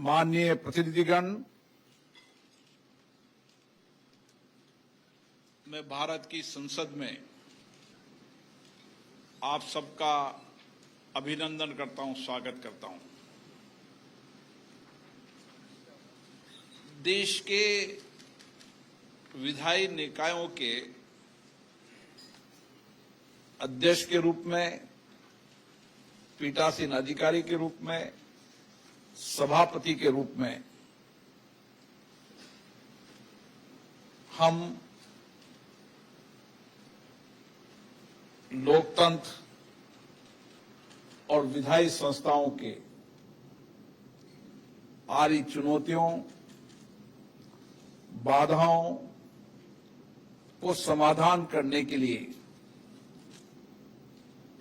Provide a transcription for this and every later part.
माननीय प्रतिनिधिगण, मैं भारत की संसद में आप सबका अभिनंदन करता हूं, स्वागत करता हूं। देश के विधायी निकायों के अध्यक्ष के रूप में, पीठासीन अधिकारी के रूप में, सभापति के रूप में हम लोकतंत्र और विधायी संस्थाओं के आ रही चुनौतियों, बाधाओं को समाधान करने के लिए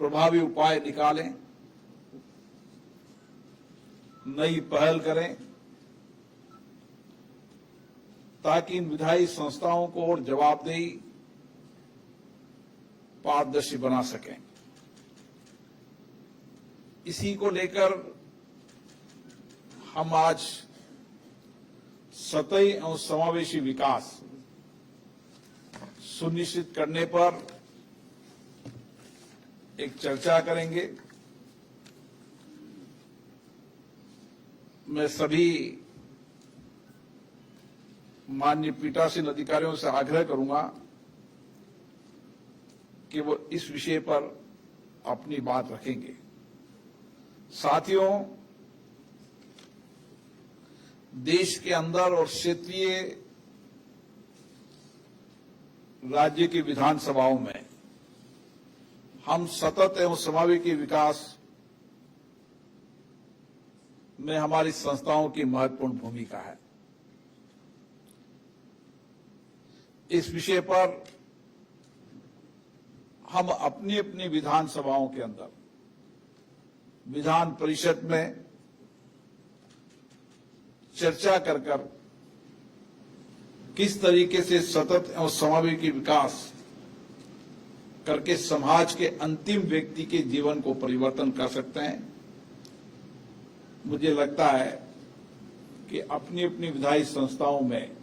प्रभावी उपाय निकालें, नई पहल करें, ताकि इन विधायी संस्थाओं को और जवाबदेही, पारदर्शी बना सकें। इसी को लेकर हम आज सतही और समावेशी विकास सुनिश्चित करने पर एक चर्चा करेंगे। मैं सभी माननीय पीठासीन अधिकारियों से आग्रह करूंगा कि वो इस विषय पर अपनी बात रखेंगे। साथियों, देश के अंदर और क्षेत्रीय राज्य की विधानसभाओं में हम सतत एवं समावेशी विकास में हमारी संस्थाओं की महत्वपूर्ण भूमिका है। इस विषय पर हम अपनी अपनी विधानसभाओं के अंदर, विधान परिषद में चर्चा कर किस तरीके से सतत एवं समावेशी विकास करके समाज के अंतिम व्यक्ति के जीवन को परिवर्तन कर सकते हैं। मुझे लगता है कि अपनी अपनी विधायी संस्थाओं में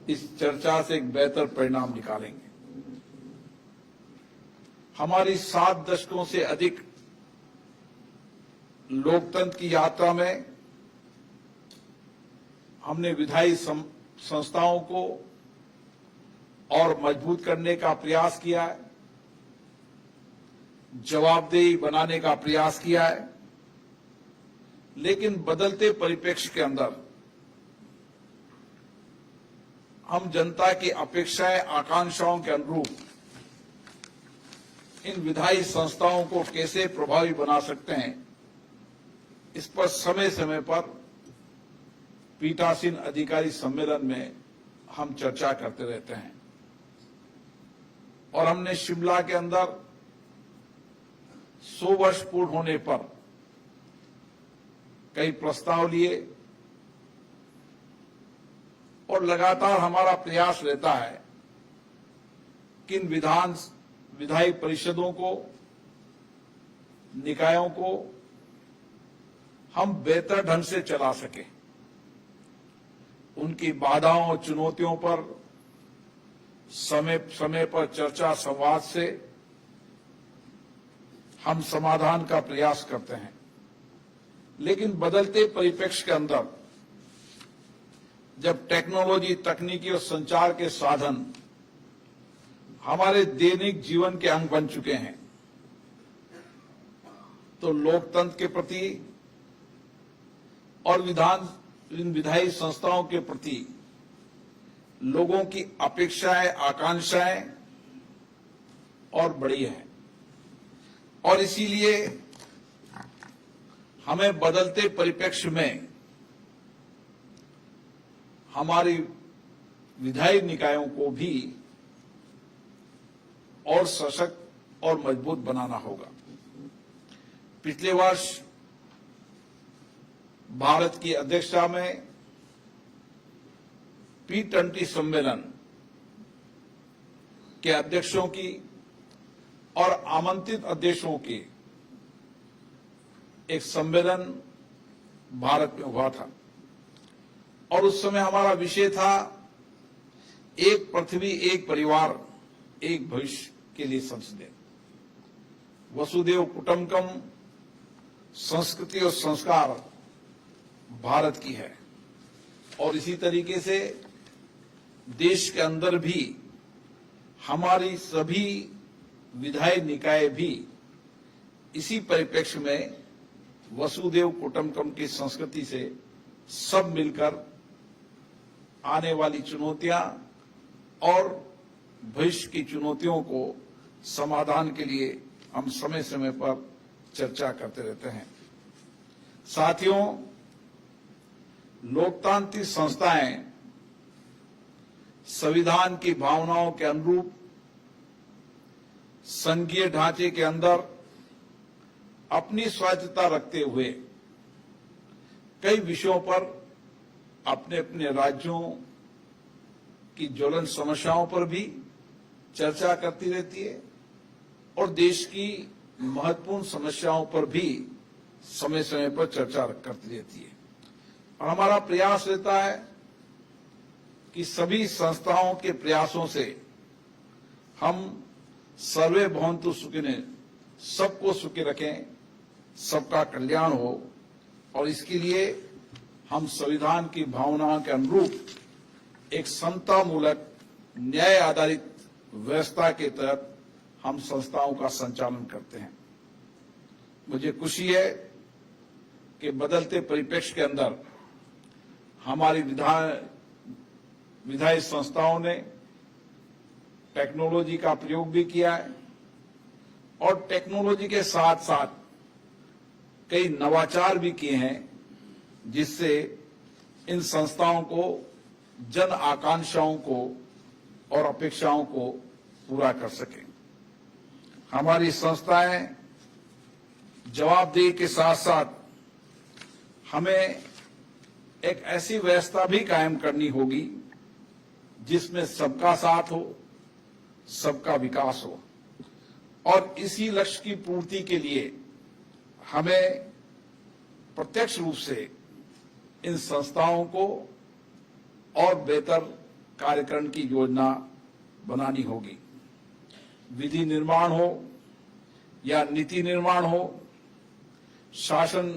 इस चर्चा से एक बेहतर परिणाम निकालेंगे। हमारी 7 दशकों से अधिक लोकतंत्र की यात्रा में हमने विधायी संस्थाओं को और मजबूत करने का प्रयास किया है, जवाबदेही बनाने का प्रयास किया है, लेकिन बदलते परिप्रेक्ष्य के अंदर हम जनता की अपेक्षाएं, आकांक्षाओं के अनुरूप इन विधायी संस्थाओं को कैसे प्रभावी बना सकते हैं, इस पर समय समय पर पीठासीन अधिकारी सम्मेलन में हम चर्चा करते रहते हैं। और हमने शिमला के अंदर 100 वर्ष पूर्ण होने पर कई प्रस्ताव लिए और लगातार हमारा प्रयास रहता है कि इन विधायी परिषदों को, निकायों को हम बेहतर ढंग से चला सकें। उनकी बाधाओं और चुनौतियों पर समय समय पर चर्चा, संवाद से हम समाधान का प्रयास करते हैं। लेकिन बदलते परिप्रेक्ष्य के अंदर जब टेक्नोलॉजी, तकनीकी और संचार के साधन हमारे दैनिक जीवन के अंग बन चुके हैं, तो लोकतंत्र के प्रति और विधायी संस्थाओं के प्रति लोगों की अपेक्षाएं, आकांक्षाएं और बड़ी हैं। और इसीलिए हमें बदलते परिप्रेक्ष्य में हमारी विधायी निकायों को भी और सशक्त और मजबूत बनाना होगा। पिछले वर्ष भारत की अध्यक्षता में P20 सम्मेलन के अध्यक्षों की और आमंत्रित अध्यक्षों की एक सम्मेलन भारत में हुआ था और उस समय हमारा विषय था एक पृथ्वी, एक परिवार, एक भविष्य के लिए संसदे। वसुदेव कुटुंबकम संस्कृति और संस्कार भारत की है और इसी तरीके से देश के अंदर भी हमारी सभी विधायी निकाय भी इसी परिप्रेक्ष्य में वसुदेव कुटुंबकम की संस्कृति से सब मिलकर आने वाली चुनौतियां और भविष्य की चुनौतियों को समाधान के लिए हम समय समय पर चर्चा करते रहते हैं। साथियों, लोकतांत्रिक संस्थाएं संविधान की भावनाओं के अनुरूप संघीय ढांचे के अंदर अपनी स्वायत्तता रखते हुए कई विषयों पर अपने अपने राज्यों की ज्वलन समस्याओं पर भी चर्चा करती रहती है और देश की महत्वपूर्ण समस्याओं पर भी समय समय पर चर्चा करती रहती है। और हमारा प्रयास रहता है कि सभी संस्थाओं के प्रयासों से हम सर्वे भवन्तु सुखिनः, सबको सुखी रखें, सबका कल्याण हो और इसके लिए हम संविधान की भावनाओं के अनुरूप एक समतामूलक न्याय आधारित व्यवस्था के तहत हम संस्थाओं का संचालन करते हैं। मुझे खुशी है कि बदलते परिप्रेक्ष्य के अंदर हमारी विधायी संस्थाओं ने टेक्नोलॉजी का प्रयोग भी किया है और टेक्नोलॉजी के साथ साथ कई नवाचार भी किए हैं जिससे इन संस्थाओं को जन आकांक्षाओं को और अपेक्षाओं को पूरा कर सके। हमारी संस्थाएं जवाबदेही के साथ साथ हमें एक ऐसी व्यवस्था भी कायम करनी होगी जिसमें सबका साथ हो, सबका विकास हो और इसी लक्ष्य की पूर्ति के लिए हमें प्रत्यक्ष रूप से इन संस्थाओं को और बेहतर कार्यक्रम की योजना बनानी होगी। विधि निर्माण हो या नीति निर्माण हो, शासन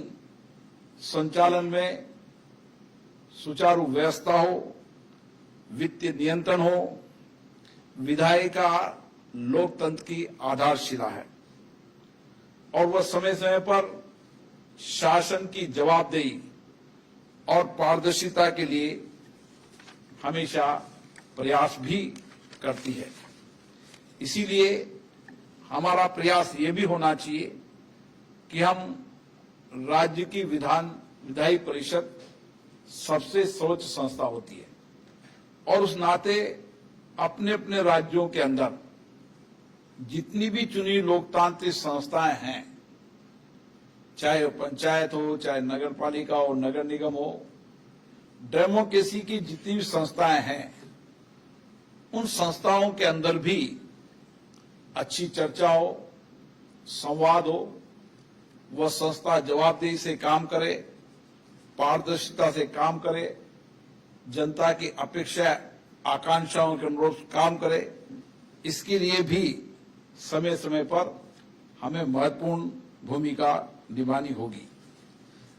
संचालन में सुचारू व्यवस्था हो, वित्तीय नियंत्रण हो, विधायिका लोकतंत्र की आधारशिला है और वह समय समय पर शासन की जवाबदेही और पारदर्शिता के लिए हमेशा प्रयास भी करती है। इसीलिए हमारा प्रयास ये भी होना चाहिए कि हम राज्य की विधायी परिषद सबसे सर्वोच्च संस्था होती है और उस नाते अपने अपने राज्यों के अंदर जितनी भी चुनी लोकतांत्रिक संस्थाएं हैं, चाहे पंचायत हो, चाहे नगर पालिका हो, नगर निगम हो, डेमोक्रेसी की जितनी भी संस्थाएं हैं, उन संस्थाओं के अंदर भी अच्छी चर्चा हो, संवाद हो, वह संस्था जवाबदेही से काम करे, पारदर्शिता से काम करे, जनता की अपेक्षा आकांक्षाओं के अनुरूप काम करे। इसके लिए भी समय समय पर हमें महत्वपूर्ण भूमिका निभानी होगी।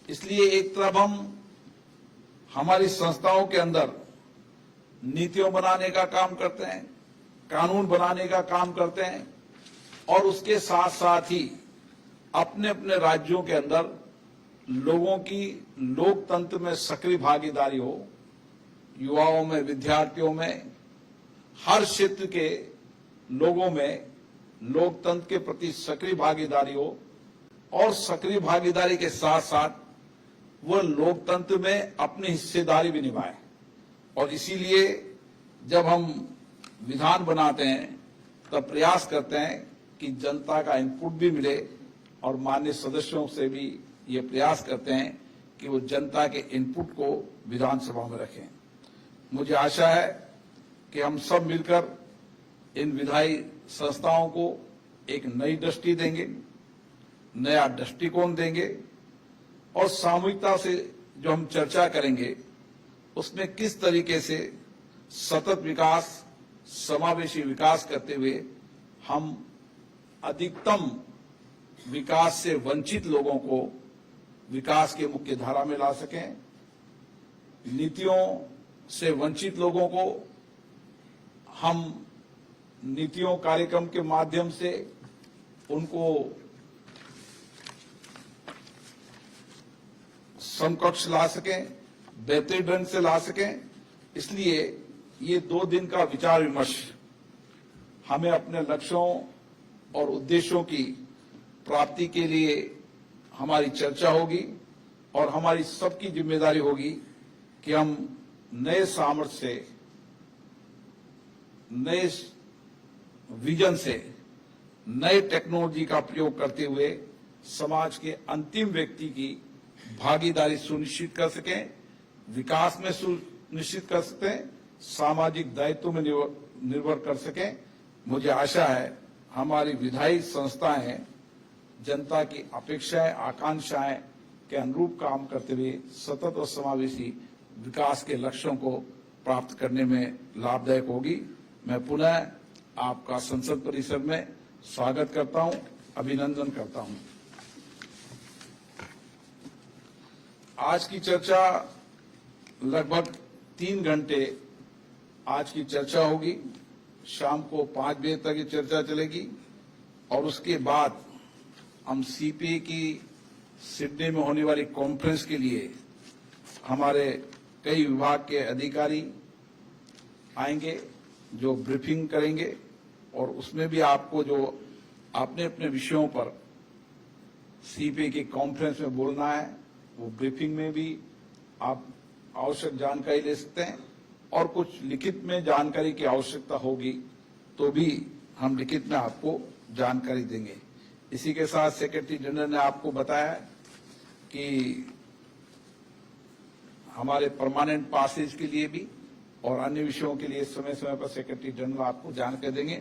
इसलिए एक तरफ हम हमारी संस्थाओं के अंदर नीतियों बनाने का काम करते हैं, कानून बनाने का काम करते हैं और उसके साथ साथ ही अपने अपने राज्यों के अंदर लोगों की लोकतंत्र में सक्रिय भागीदारी हो, युवाओं में, विद्यार्थियों में, हर क्षेत्र के लोगों में लोकतंत्र के प्रति सक्रिय भागीदारी हो और सक्रिय भागीदारी के साथ साथ वह लोकतंत्र में अपनी हिस्सेदारी भी निभाए। और इसीलिए जब हम विधान बनाते हैं तब प्रयास करते हैं कि जनता का इनपुट भी मिले और माननीय सदस्यों से भी ये प्रयास करते हैं कि वो जनता के इनपुट को विधानसभा में रखें। मुझे आशा है कि हम सब मिलकर इन विधायी संस्थाओं को एक नई दृष्टि देंगे, नया दृष्टिकोण देंगे और सामूहिकता से जो हम चर्चा करेंगे उसमें किस तरीके से सतत विकास, समावेशी विकास करते हुए हम अधिकतम विकास से वंचित लोगों को विकास के मुख्य धारा में ला सकें, नीतियों से वंचित लोगों को हम नीतियों कार्यक्रम के माध्यम से उनको समकक्ष ला सकें, बेहतर ढंग से ला सकें। इसलिए ये 2 दिन का विचार विमर्श हमें अपने लक्ष्यों और उद्देश्यों की प्राप्ति के लिए हमारी चर्चा होगी और हमारी सबकी जिम्मेदारी होगी कि हम नए सामर्थ्य से, नए विजन से, नए टेक्नोलॉजी का प्रयोग करते हुए समाज के अंतिम व्यक्ति की भागीदारी सुनिश्चित कर सकें, विकास में सुनिश्चित कर सकें, सामाजिक दायित्व में निर्भर कर सकें। मुझे आशा है हमारी विधायी संस्थाएं जनता की अपेक्षाएं, आकांक्षाएं के अनुरूप काम करते हुए सतत और समावेशी विकास के लक्ष्यों को प्राप्त करने में लाभदायक होगी। मैं पुनः आपका संसद परिसर में स्वागत करता हूं, अभिनंदन करता हूं। आज की चर्चा लगभग 3 घंटे आज की चर्चा होगी। शाम को 5 बजे तक ये चर्चा चलेगी और उसके बाद हम सीपीए की सिडनी में होने वाली कॉन्फ्रेंस के लिए हमारे कई विभाग के अधिकारी आएंगे जो ब्रीफिंग करेंगे और उसमें भी आपको जो अपने अपने विषयों पर सीपीए की कॉन्फ्रेंस में बोलना है वो ब्रीफिंग में भी आप आवश्यक जानकारी ले सकते हैं और कुछ लिखित में जानकारी की आवश्यकता होगी तो भी हम लिखित में आपको जानकारी देंगे। इसी के साथ सेक्रेटरी जनरल ने आपको बताया कि हमारे परमानेंट पासेज के लिए भी और अन्य विषयों के लिए समय समय पर सेक्रेटरी जनरल आपको जानकारी देंगे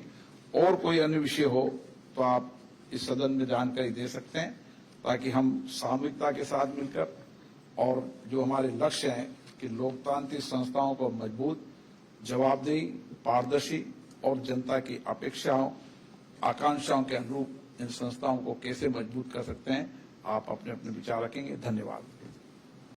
और कोई अन्य विषय हो तो आप इस सदन में जानकारी दे सकते हैं ताकि हम सामूहिकता के साथ मिलकर और जो हमारे लक्ष्य हैं कि लोकतांत्रिक संस्थाओं को मजबूत, जवाबदेही, पारदर्शी और जनता की अपेक्षाओं, आकांक्षाओं के अनुरूप इन संस्थाओं को कैसे मजबूत कर सकते हैं, आप अपने अपने विचार रखेंगे। धन्यवाद।